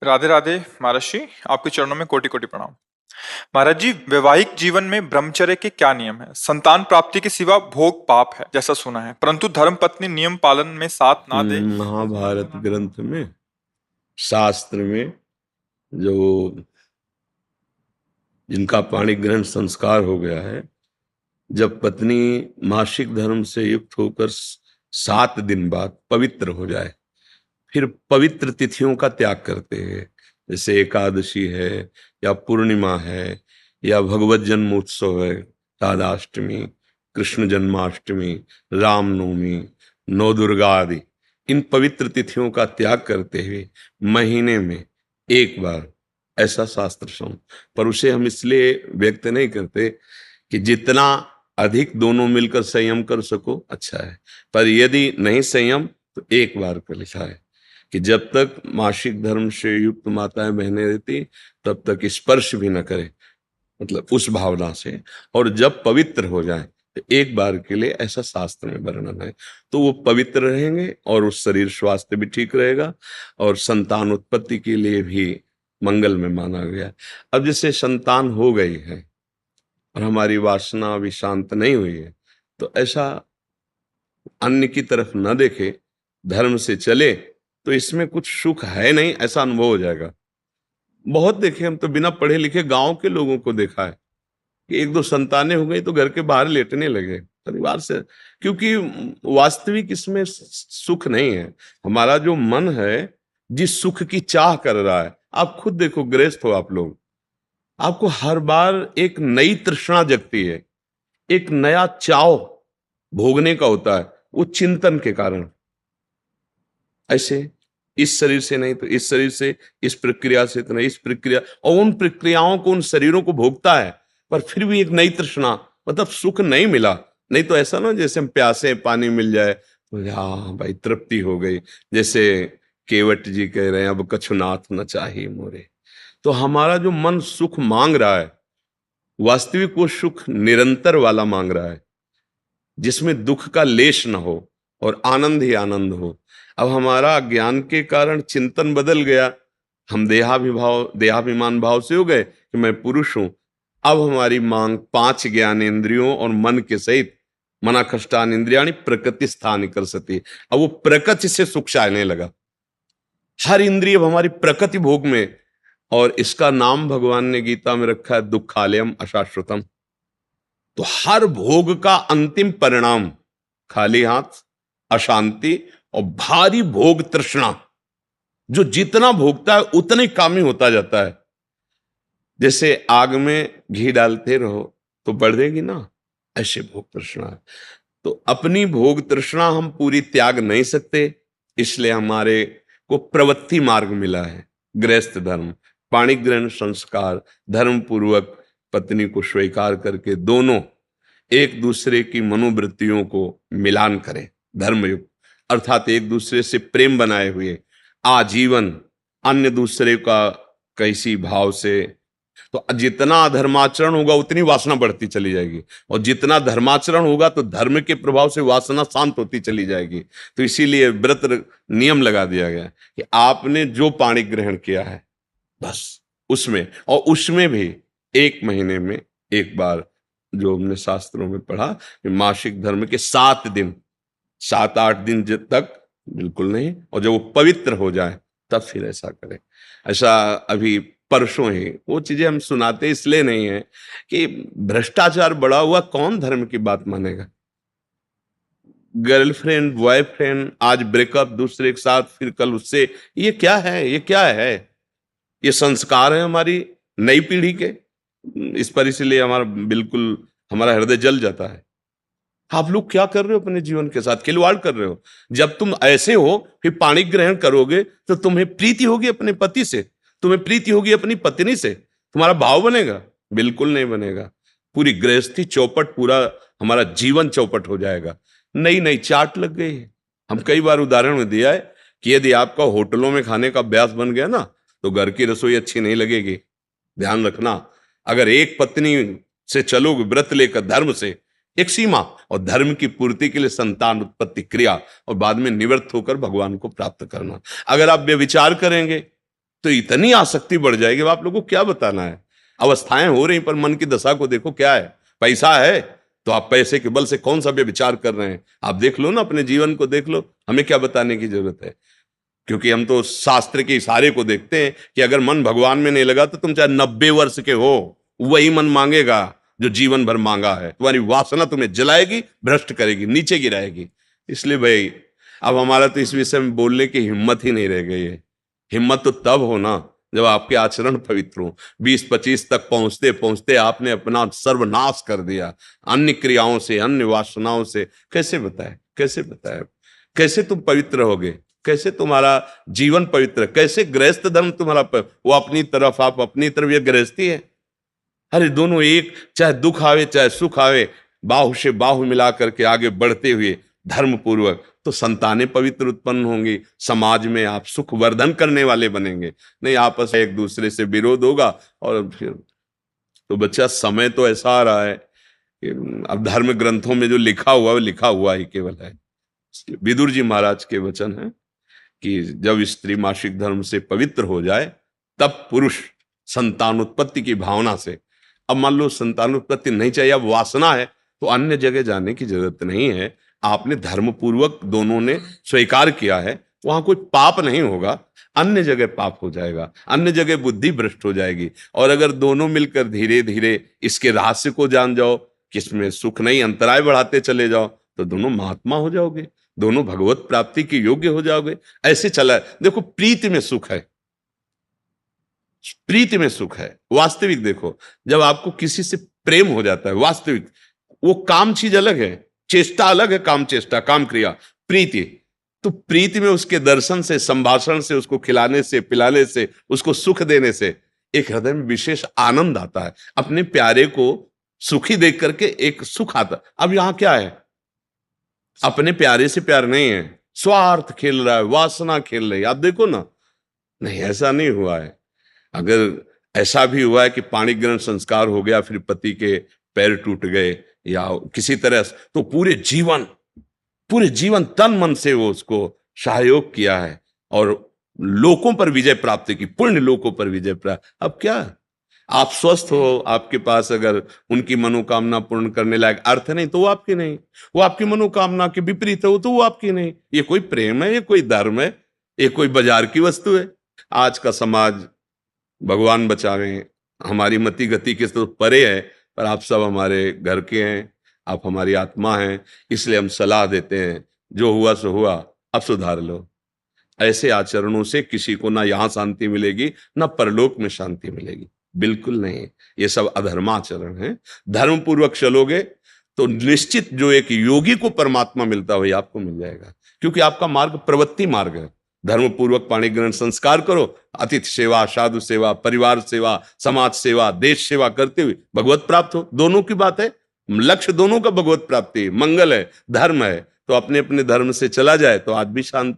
राधे राधे महर्षि, आपके चरणों में कोटि कोटि प्रणाम। महाराज जी, वैवाहिक जीवन में ब्रह्मचर्य के क्या नियम है? संतान प्राप्ति के सिवा भोग पाप है जैसा सुना है, परंतु धर्म पत्नी नियम पालन में साथ ना दे। महाभारत ग्रंथ में, शास्त्र में, जो जिनका पाणी ग्रहण संस्कार हो गया है, जब पत्नी मासिक धर्म से युक्त होकर 7 दिन बाद पवित्र हो जाए, फिर पवित्र तिथियों का त्याग करते हैं। जैसे एकादशी है, या पूर्णिमा है, या भगवत जन्म उत्सव है, राधाष्टमी, कृष्ण जन्माष्टमी, रामनवमी, नौ दुर्गा आदि, इन पवित्र तिथियों का त्याग करते हुए महीने में एक बार, ऐसा शास्त्र सम। पर उसे हम इसलिए व्यक्त नहीं करते कि जितना अधिक दोनों मिलकर संयम कर सको अच्छा है, पर यदि नहीं संयम तो एक बार का लिखा है कि जब तक मासिक धर्म से युक्त माताएं बहनें रहती तब तक स्पर्श भी न करे, मतलब उस भावना से, और जब पवित्र हो जाए तो एक बार के लिए, ऐसा शास्त्र में वर्णन है। तो वो पवित्र रहेंगे और उस शरीर स्वास्थ्य भी ठीक रहेगा और संतान उत्पत्ति के लिए भी मंगल में माना गया। अब जैसे संतान हो गई है और हमारी वासना अभी शांत नहीं हुई है, तो ऐसा अन्य की तरफ न देखे, धर्म से चले, तो इसमें कुछ सुख है नहीं ऐसा अनुभव हो जाएगा। बहुत देखे हम तो, बिना पढ़े लिखे गांव के लोगों को देखा है कि एक दो संतानें हो गई तो घर के बाहर लेटने लगे परिवार से, क्योंकि वास्तविक इसमें सुख नहीं है। हमारा जो मन है जिस सुख की चाह कर रहा है, आप खुद देखो, गृहस्थ हो आप लोग, आपको हर बार एक नई तृष्णा जगती है, एक नया चाव भोगने का होता है, वो चिंतन के कारण। ऐसे इस शरीर से नहीं तो इस शरीर से, इस प्रक्रिया से तो नहीं इस प्रक्रिया, और उन प्रक्रियाओं को, उन शरीरों को भोगता है, पर फिर भी एक नई तृष्णा, मतलब सुख नहीं मिला। नहीं तो ऐसा ना जैसे हम प्यासे, पानी मिल जाए तो हाँ भाई तृप्ति हो गई, जैसे केवट जी कह रहे हैं, अब कछुनाथ न चाहिए मोरे। तो हमारा जो मन सुख मांग रहा है, वास्तविक वो सुख निरंतर वाला मांग रहा है, जिसमें दुख का लेश न हो और आनंद ही आनंद हो। अब हमारा ज्ञान के कारण चिंतन बदल गया, हम देहाभिमान भाव से हो गए कि मैं पुरुष हूं। अब हमारी मांग 5 ज्ञानेंद्रियों और मन के सहित, मना कष्टान इंद्रियाणी प्रकृति स्थान कर सकती। अब वो प्रकृति से सुख चाहने लगा, हर इंद्रिय अब हमारी प्रकृति भोग में। और इसका नाम भगवान ने गीता में रखा है दुखालयम अशाश्वतम। तो हर भोग का अंतिम परिणाम खाली हाथ, अशांति और भारी भोग तृष्णा। जो जितना भोगता है उतना ही कामी होता जाता है। जैसे आग में घी डालते रहो तो बढ़ेगी ना, ऐसे भोग तृष्णा है। तो अपनी भोग तृष्णा हम पूरी त्याग नहीं सकते, इसलिए हमारे को प्रवृत्ति मार्ग मिला है, गृहस्थ धर्म, पाणिग्रहण संस्कार, धर्म पूर्वक पत्नी को स्वीकार करके दोनों एक दूसरे की मनोवृत्तियों को मिलान करें, धर्मयुक्त, अर्थात एक दूसरे से प्रेम बनाए हुए आजीवन, अन्य दूसरे का कैसी भाव से। तो जितना अधर्माचरण होगा उतनी वासना बढ़ती चली जाएगी, और जितना धर्माचरण होगा तो धर्म के प्रभाव से वासना शांत होती चली जाएगी। तो इसीलिए व्रत नियम लगा दिया गया कि आपने जो पाणी ग्रहण किया है बस उसमें, और उसमें भी 1 महीने में एक बार, जो हमने शास्त्रों में पढ़ा कि मासिक धर्म के 7 दिन, 7-8 दिन तक बिल्कुल नहीं, और जब वो पवित्र हो जाए तब फिर ऐसा करें। ऐसा अभी परसों ही वो चीजें हम सुनाते इसलिए नहीं है कि भ्रष्टाचार बढ़ा हुआ, कौन धर्म की बात मानेगा। गर्लफ्रेंड बॉयफ्रेंड, आज ब्रेकअप दूसरे के साथ, फिर कल उससे, ये क्या है, ये क्या है? ये संस्कार है हमारी नई पीढ़ी के। इस पर इसलिए हमारा बिल्कुल, हमारा हृदय जल जाता है। आप लोग क्या कर रहे हो अपने जीवन के साथ? खिलवाड़ कर रहे हो। जब तुम ऐसे हो फिर पाणी ग्रहण करोगे तो तुम्हें प्रीति होगी अपने पति से, तुम्हें प्रीति होगी अपनी पत्नी से, तुम्हारा भाव बनेगा? बिल्कुल नहीं बनेगा। पूरी गृहस्थी चौपट, पूरा हमारा जीवन चौपट हो जाएगा। नई नई चाट लग गई है। हम कई बार उदाहरण में दिया है कि यदि आपका होटलों में खाने का अभ्यास बन गया ना, तो घर की रसोई अच्छी नहीं लगेगी। ध्यान रखना, अगर एक पत्नी से चलोगे व्रत लेकर धर्म से, एक सीमा, और धर्म की पूर्ति के लिए संतान उत्पत्ति क्रिया, और बाद में निवृत्त होकर भगवान को प्राप्त करना। अगर आप व्यभिचार करेंगे तो इतनी आसक्ति बढ़ जाएगी, अब आप लोगों को क्या बताना है। अवस्थाएं हो रही, पर मन की दशा को देखो क्या है। पैसा है तो आप पैसे के बल से कौन सा व्यभिचार कर रहे हैं, आप देख लो ना, अपने जीवन को देख लो, हमें क्या बताने की जरूरत है। क्योंकि हम तो शास्त्र के इशारे को देखते हैं कि अगर मन भगवान में नहीं लगा तो तुम चाहे 90 वर्ष के हो, वही मन मांगेगा जो जीवन भर मांगा है। तुम्हारी वासना तुम्हें जलाएगी, भ्रष्ट करेगी, नीचे गिराएगी। इसलिए भाई अब हमारा तो इस विषय में बोलने की हिम्मत ही नहीं रह गई है। हिम्मत तो तब हो ना जब आपके आचरण पवित्र हो। 20-25 तक पहुंचते पहुंचते आपने अपना सर्वनाश कर दिया अन्य क्रियाओं से, अन्य वासनाओं से। कैसे बताए, कैसे बताए, कैसे तुम पवित्र होगे, कैसे तुम्हारा जीवन पवित्र, कैसे गृहस्थ धर्म तुम्हारा वो अपनी तरफ, आप अपनी तरफ, ये गृहस्थी है। अरे दोनों एक, चाहे दुख आवे चाहे सुख आवे, बाहु से बाहु मिला करके आगे बढ़ते हुए धर्म पूर्वक, तो संतानें पवित्र उत्पन्न होंगी, समाज में आप सुख वर्धन करने वाले बनेंगे। नहीं आपस में एक दूसरे से विरोध होगा और फिर तो बच्चा समय तो ऐसा आ रहा है कि अब धर्म ग्रंथों में जो लिखा हुआ वो लिखा हुआ ही केवल है। विदुर जी महाराज के वचन है कि जब स्त्री मासिक धर्म से पवित्र हो जाए तब पुरुष संतानोत्पत्ति की भावना से, अब मान लो संतानोत्पत्ति नहीं चाहिए, अब वासना है, तो अन्य जगह जाने की जरूरत नहीं है। आपने धर्म पूर्वक दोनों ने स्वीकार किया है, वहां कोई पाप नहीं होगा। अन्य जगह पाप हो जाएगा, अन्य जगह बुद्धि भ्रष्ट हो जाएगी। और अगर दोनों मिलकर धीरे धीरे इसके रहस्य को जान जाओ, किसमें सुख नहीं, अंतराय बढ़ाते चले जाओ, तो दोनों महात्मा हो जाओगे, दोनों भगवत प्राप्ति के योग्य हो जाओगे। ऐसे चला है। देखो प्रीति में सुख है, प्रीति में सुख है। वास्तविक देखो, जब आपको किसी से प्रेम हो जाता है वास्तविक, वो काम चीज अलग है, चेष्टा अलग है, काम चेष्टा, काम क्रिया, प्रीति। तो प्रीति में उसके दर्शन से, संभाषण से, उसको खिलाने से, पिलाने से, उसको सुख देने से एक हृदय में विशेष आनंद आता है। अपने प्यारे को सुखी देख करके एक सुख आता। अब यहां क्या है, अपने प्यारे से प्यार नहीं है, स्वार्थ खेल रहा है, वासना खेल रही है। आप देखो ना, नहीं ऐसा नहीं हुआ है। अगर ऐसा भी हुआ है कि पाणी ग्रहण संस्कार हो गया, फिर पति के पैर टूट गए या किसी तरह, तो पूरे जीवन तन मन से वो उसको सहयोग किया है और लोकों पर विजय प्राप्त की, पुण्य लोकों पर विजय प्राप्त। अब क्या आप स्वस्थ हो, आपके पास अगर उनकी मनोकामना पूर्ण करने लायक अर्थ नहीं तो वो आपकी नहीं, वो आपकी मनोकामना के विपरीत है तो वो आपकी नहीं। ये कोई प्रेम है, ये कोई धर्म है, ये कोई बाजार की वस्तु है। आज का समाज भगवान बचावे, हमारी मति गति के तो परे है, पर आप सब हमारे घर के हैं, आप हमारी आत्मा हैं, इसलिए हम सलाह देते हैं, जो हुआ सो हुआ, अब सुधार लो। ऐसे आचरणों से किसी को ना यहाँ शांति मिलेगी ना परलोक में शांति मिलेगी, बिल्कुल नहीं। ये सब अधर्माचरण है। धर्म पूर्वक चलोगे तो निश्चित जो एक योगी को परमात्मा मिलता है वही आपको मिल जाएगा, क्योंकि आपका मार्ग प्रवृत्ति मार्ग है। धर्म पूर्वक पाणी ग्रहण संस्कार करो, अतिथि सेवा, साधु सेवा, परिवार सेवा, समाज सेवा, देश सेवा करते हुए भगवत प्राप्त हो। दोनों की बात है, लक्ष्य दोनों का भगवत प्राप्ति, मंगल है, धर्म है। तो अपने अपने धर्म से चला जाए तो आज भी शांति